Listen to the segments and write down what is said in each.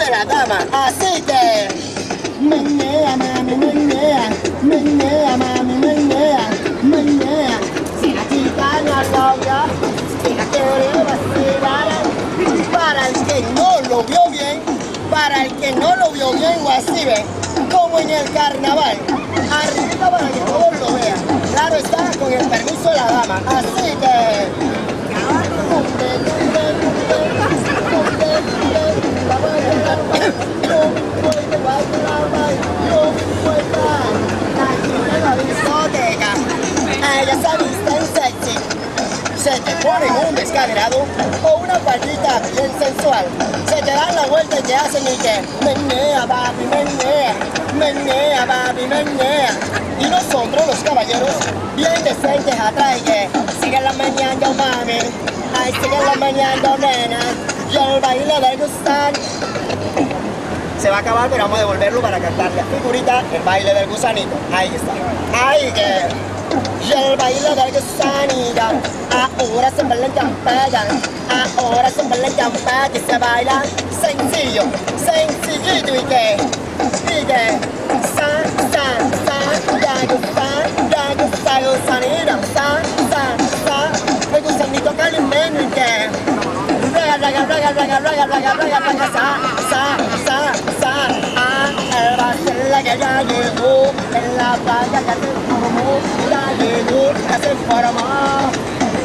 de la dama. Así que menea, mami, menea, menea, mami, menea, menea. Si la chica no logra, si la quiere vacilar, para el que no lo vio bien, para el que no lo vio bien, o así ve, como en el carnaval, arriba para que todos lo vean. Claro está, con el permiso de la dama. Así que ella se viste en sexy, se te pone un descaderado o una faldita bien sensual, se te dan la vuelta y te hacen y que menea, papi, menea, menea, papi, menea. Y nosotros los caballeros, bien decentes atrás y que siguen la meneando, mami, ay, siguen la meneando, nena, y el baile del gusano. Se va a acabar, pero vamos a devolverlo para cantarle a figurita el baile del gusanito. Ahí está. Ahí que... Y el baile del gusanito. Ahora se baila en campana. Ahora se baila en campana. Y se baila sencillo. Sencillito y que... Sa, sa, sa. Ya gusta gusanito. Sa, sa, sa. El gusanito calimeño y que... Raga, raga, raga, raga, raga, raga, raga, raga, sa, sa, sa. El Barcelona que ya llegó, en la playa que se formó, ya llegó, ya se formó.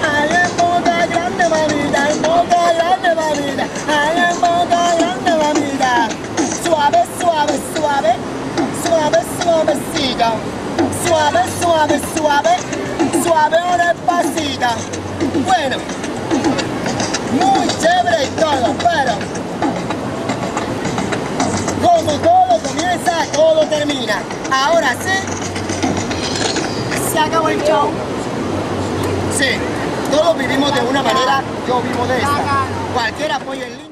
Ay, en Boca Grande, mamita, en Boca Grande, mamita, ay, en Boca Grande, mamita. Suave, suave, suave, suave, suavecito. Suave, suave, suave, suave o despacito. Bueno, muy chévere y todo, pero como todo comienza, todo termina. Ahora sí, se acabó el show. Sí, todos vivimos de una manera, yo vivo de esta. Cualquier apoyo en línea.